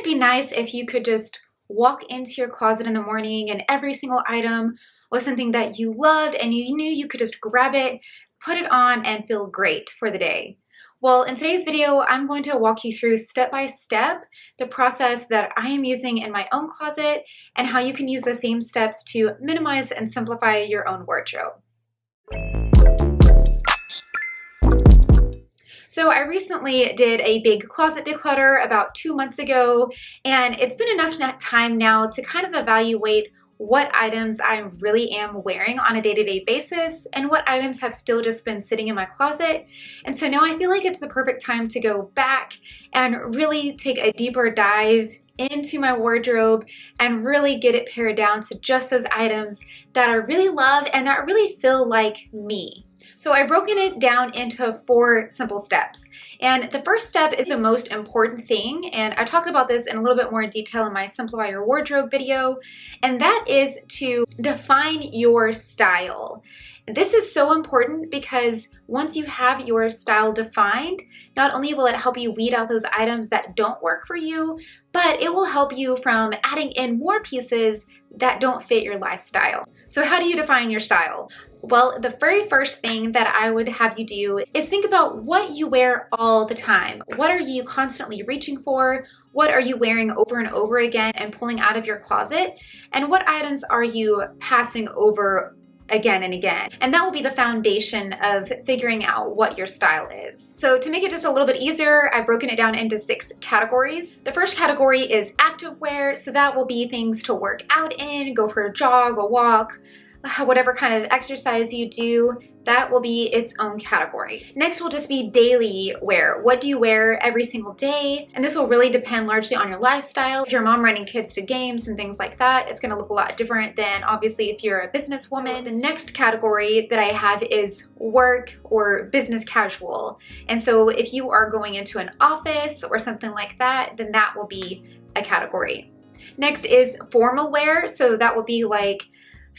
it be nice if you could just walk into your closet in the morning and every single item was something that you loved and you knew you could just grab it, put it on, and feel great for the day? Well, in today's video, I'm going to walk you through step by step the process that I am using in my own closet and how you can use the same steps to minimize and simplify your own wardrobe. So I recently did a big closet declutter about 2 months ago, and it's been enough time now to kind of evaluate what items I really am wearing on a day-to-day basis and what items have still just been sitting in my closet. And so now I feel like it's the perfect time to go back and really take a deeper dive into my wardrobe and really get it pared down to just those items that I really love and that really feel like me. So I've broken it down into 4 simple steps. And the first step is the most important thing, and I talk about this in a little bit more detail in my Simplify Your Wardrobe video, and that is to define your style. This is so important because once you have your style defined, not only will it help you weed out those items that don't work for you, but it will help you from adding in more pieces that don't fit your lifestyle. So how do you define your style? Well, the very first thing that I would have you do is think about what you wear all the time. What are you constantly reaching for? What are you wearing over and over again and pulling out of your closet? And what items are you passing over again and again? And that will be the foundation of figuring out what your style is. So to make it just a little bit easier, I've broken it down into 6 categories. The first category is active wear. So that will be things to work out in, go for a jog, a walk, whatever kind of exercise you do, that will be its own category. Next will just be daily wear. What do you wear every single day? And this will really depend largely on your lifestyle. If you're a mom running kids to games and things like that, it's gonna look a lot different than obviously if you're a businesswoman. The next category that I have is work or business casual. And so if you are going into an office or something like that, then that will be a category. Next is formal wear. So that will be like,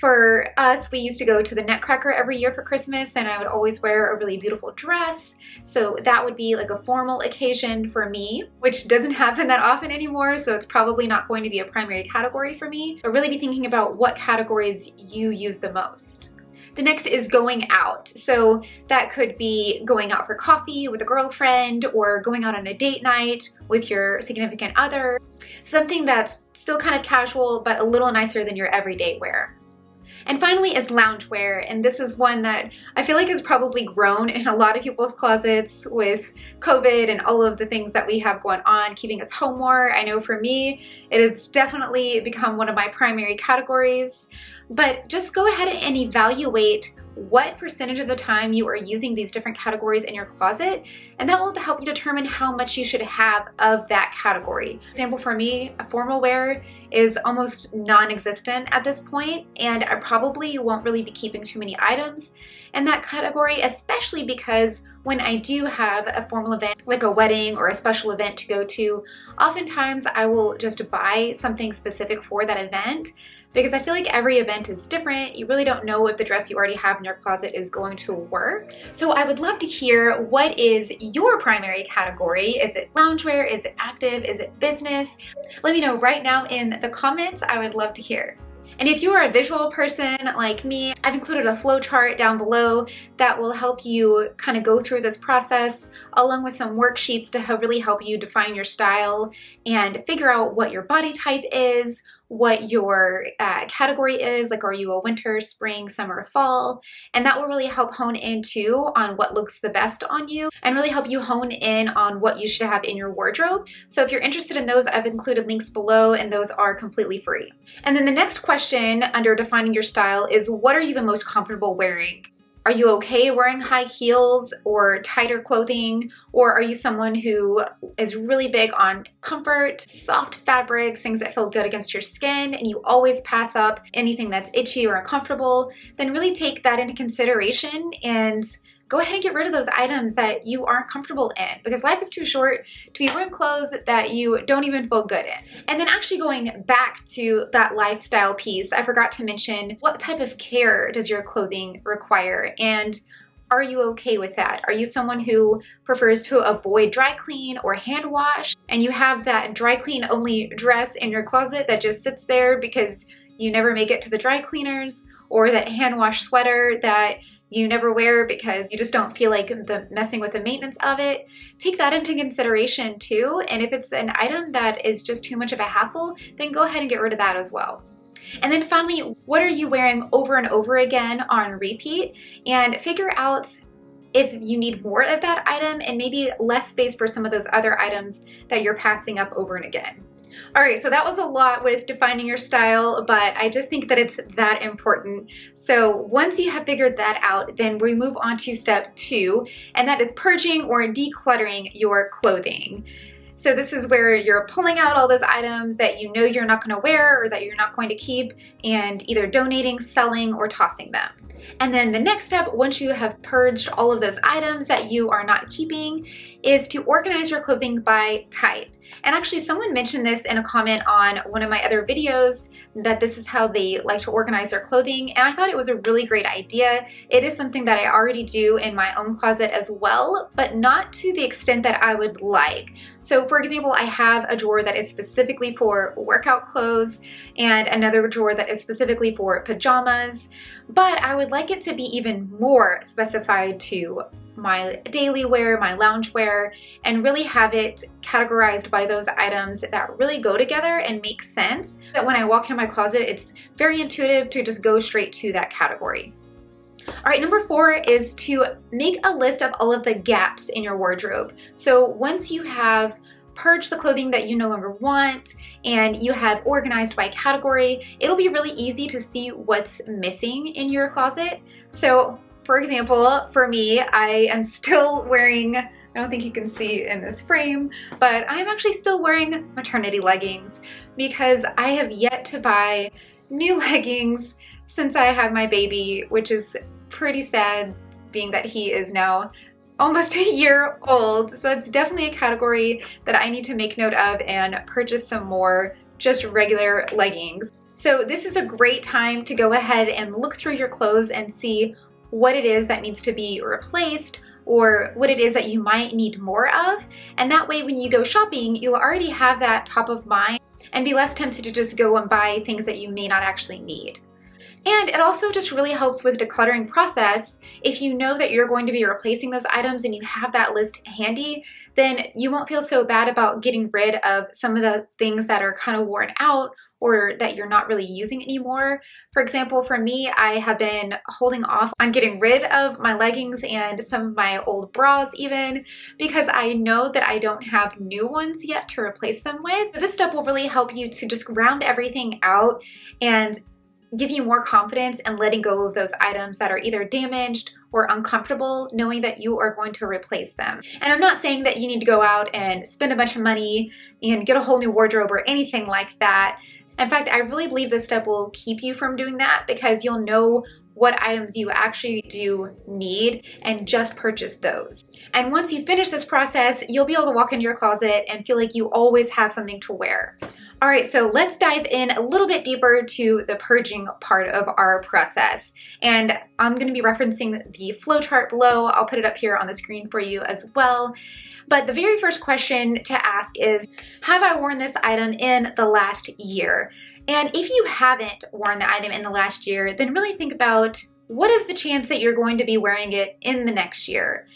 for us, we used to go to the Nutcracker every year for Christmas, and I would always wear a really beautiful dress. So that would be like a formal occasion for me, which doesn't happen that often anymore, so it's probably not going to be a primary category for me. But really be thinking about what categories you use the most. The next is going out. So that could be going out for coffee with a girlfriend or going out on a date night with your significant other. Something that's still kind of casual, but a little nicer than your everyday wear. And finally is loungewear, and this is one that I feel like has probably grown in a lot of people's closets with COVID and all of the things that we have going on, keeping us home more. I know for me, it has definitely become one of my primary categories. But just go ahead and evaluate what percentage of the time you are using these different categories in your closet, and that will help you determine how much you should have of that category. For example, for me, a formal wear is almost non-existent at this point, and I probably won't really be keeping too many items in that category, especially because when I do have a formal event like a wedding or a special event to go to, oftentimes I will just buy something specific for that event, because I feel like every event is different. You really don't know if the dress you already have in your closet is going to work. So I would love to hear, what is your primary category? Is it loungewear? Is it active? Is it business? Let me know right now in the comments. I would love to hear. And if you are a visual person like me, I've included a flow chart down below that will help you kind of go through this process, along with some worksheets to really help you define your style and figure out what your body type is, what your category is, like are you a winter, spring, summer, fall, and that will really help hone into on what looks the best on you and really help you hone in on what you should have in your wardrobe. So if you're interested in those, I've included links below, and those are completely free. And then the next question under defining your style is, what are you the most comfortable wearing? Are you okay wearing high heels or tighter clothing? Or are you someone who is really big on comfort, soft fabrics, things that feel good against your skin, and you always pass up anything that's itchy or uncomfortable? Then really take that into consideration and go ahead and get rid of those items that you aren't comfortable in, because life is too short to be wearing clothes that you don't even feel good in. And then actually going back to that lifestyle piece, I forgot to mention, what type of care does your clothing require? And Are you okay with that? Are you someone who prefers to avoid dry clean or hand wash, and you have that dry clean only dress in your closet that just sits there because you never make it to the dry cleaners, or that hand wash sweater that you never wear because you just don't feel like messing with the maintenance of it? Take that into consideration too. And if it's an item that is just too much of a hassle, then go ahead and get rid of that as well. And then finally, what are you wearing over and over again on repeat? And figure out if you need more of that item and maybe less space for some of those other items that you're passing up over and again. All right, so that was a lot with defining your style, but I just think that it's that important. So once you have figured that out, then we move on to step 2, and that is purging or decluttering your clothing. So this is where you're pulling out all those items that you know you're not going to wear or that you're not going to keep, and either donating, selling, or tossing them. And then the next step, once you have purged all of those items that you are not keeping, is to organize your clothing by type. And actually, someone mentioned this in a comment on one of my other videos, that this is how they like to organize their clothing, and I thought it was a really great idea. It is something that I already do in my own closet as well, but not to the extent that I would like. So for example, I have a drawer that is specifically for workout clothes and another drawer that is specifically for pajamas, but I would like it to be even more specified to my daily wear, my lounge wear, and really have it categorized by those items that really go together and make sense. That when I walk into my closet, it's very intuitive to just go straight to that category. All right, number 4 is to make a list of all of the gaps in your wardrobe. So once you have purged the clothing that you no longer want and you have organized by category, it'll be really easy to see what's missing in your closet. So for example, for me, I am still wearing, I don't think you can see in this frame, but I'm actually still wearing maternity leggings because I have yet to buy new leggings since I had my baby, which is pretty sad being that he is now almost a year old. So it's definitely a category that I need to make note of and purchase some more just regular leggings. So this is a great time to go ahead and look through your clothes and see what it is that needs to be replaced or what it is that you might need more of. And that way when you go shopping, you'll already have that top of mind and be less tempted to just go and buy things that you may not actually need. And it also just really helps with the decluttering process. If you know that you're going to be replacing those items and you have that list handy, then you won't feel so bad about getting rid of some of the things that are kind of worn out or that you're not really using anymore. For example, for me, I have been holding off on getting rid of my leggings and some of my old bras even, because I know that I don't have new ones yet to replace them with. So this step will really help you to just round everything out and give you more confidence in letting go of those items that are either damaged or uncomfortable, knowing that you are going to replace them. And I'm not saying that you need to go out and spend a bunch of money and get a whole new wardrobe or anything like that. In fact, I really believe this step will keep you from doing that because you'll know what items you actually do need and just purchase those. And once you finish this process, you'll be able to walk into your closet and feel like you always have something to wear. All right, so let's dive in a little bit deeper to the purging part of our process. And I'm gonna be referencing the flowchart below. I'll put it up here on the screen for you as well. But the very first question to ask is, have I worn this item in the last year? And if you haven't worn the item in the last year, then really think about what is the chance that you're going to be wearing it in the next year?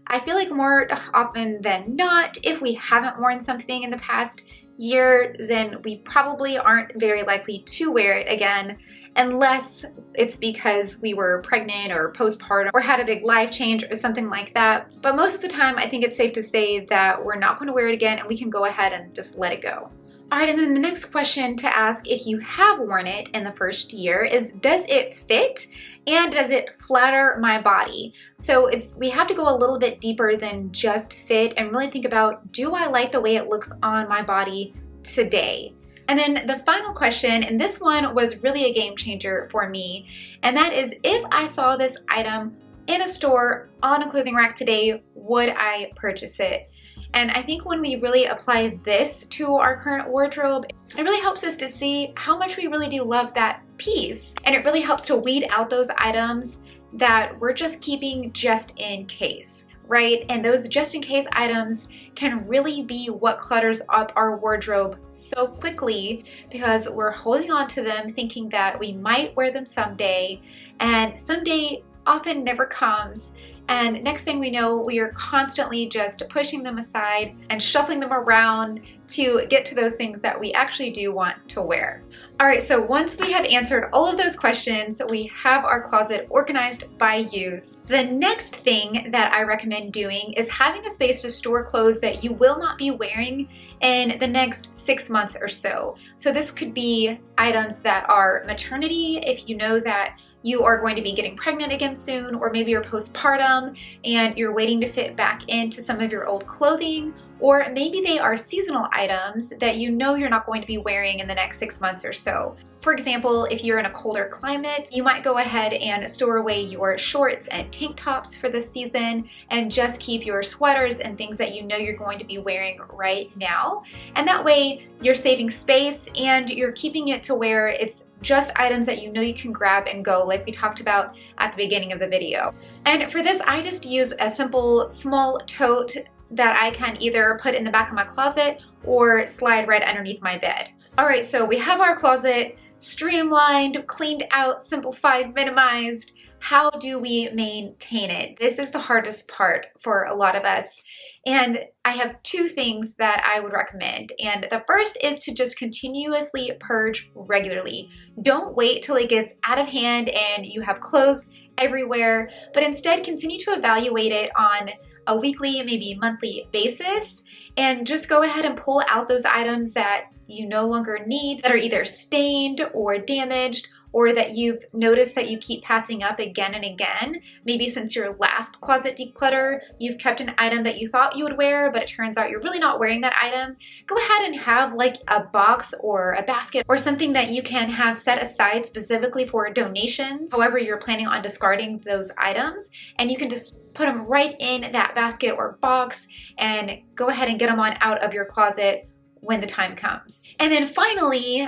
I feel like more often than not, if we haven't worn something in the past year, then we probably aren't very likely to wear it again, unless it's because we were pregnant or postpartum or had a big life change or something like that. But most of the time, I think it's safe to say that we're not going to wear it again and we can go ahead and just let it go. All right, and then the next question to ask if you have worn it in the first year is, does it fit and does it flatter my body? So we have to go a little bit deeper than just fit and really think about, do I like the way it looks on my body today? And then the final question, and this one was really a game changer for me, and that is, if I saw this item in a store on a clothing rack today, would I purchase it? And I think when we really apply this to our current wardrobe, it really helps us to see how much we really do love that piece. And it really helps to weed out those items that we're just keeping just in case, right? And those just in case items can really be what clutters up our wardrobe so quickly because we're holding on to them thinking that we might wear them someday, and someday often never comes. And next thing we know, we are constantly just pushing them aside and shuffling them around to get to those things that we actually do want to wear. All right, so once we have answered all of those questions, we have our closet organized by use. The next thing that I recommend doing is having a space to store clothes that you will not be wearing in the next 6 months or so. So this could be items that are maternity, if you know that you are going to be getting pregnant again soon, or maybe you're postpartum and you're waiting to fit back into some of your old clothing, or maybe they are seasonal items that you know you're not going to be wearing in the next 6 months or so. For example, if you're in a colder climate, you might go ahead and store away your shorts and tank tops for this season and just keep your sweaters and things that you know you're going to be wearing right now. And that way you're saving space and you're keeping it to where it's just items that you know you can grab and go, like we talked about at the beginning of the video. And for this, I just use a simple small tote that I can either put in the back of my closet or slide right underneath my bed. All right, so we have our closet streamlined, cleaned out, simplified, minimized. How do we maintain it? This is the hardest part for a lot of us. And I have 2 things that I would recommend. And the first is to just continuously purge regularly. Don't wait till it gets out of hand and you have clothes everywhere, but instead continue to evaluate it on a weekly, maybe monthly basis, and just go ahead and pull out those items that you no longer need, that are either stained or damaged, or that you've noticed that you keep passing up again and again. Maybe since your last closet declutter, you've kept an item that you thought you would wear, but it turns out you're really not wearing that item. Go ahead and have like a box or a basket or something that you can have set aside specifically for donations. However, you're planning on discarding those items, and you can just put them right in that basket or box and go ahead and get them on out of your closet when the time comes. And then finally,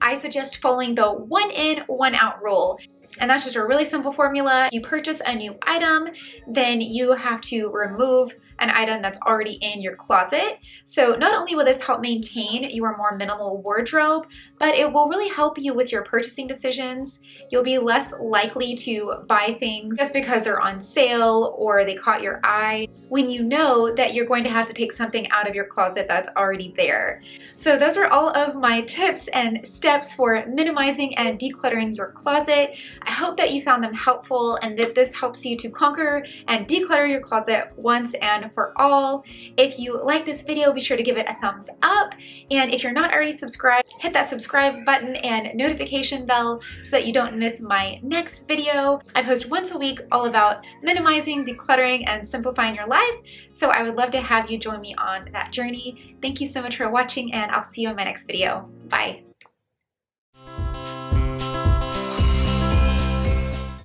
I suggest following the 1 in, 1 out rule. And that's just a really simple formula. If you purchase a new item, then you have to remove an item that's already in your closet. So not only will this help maintain your more minimal wardrobe, but it will really help you with your purchasing decisions. You'll be less likely to buy things just because they're on sale or they caught your eye, when you know that you're going to have to take something out of your closet that's already there. So those are all of my tips and steps for minimizing and decluttering your closet. I hope that you found them helpful and that this helps you to conquer and declutter your closet once and for all. If you like this video, be sure to give it a thumbs up. And if you're not already subscribed, hit that subscribe button and notification bell so that you don't miss my next video. I post once a week all about minimizing, decluttering, and simplifying your life. So I would love to have you join me on that journey. Thank you so much for watching, and I'll see you in my next video. Bye.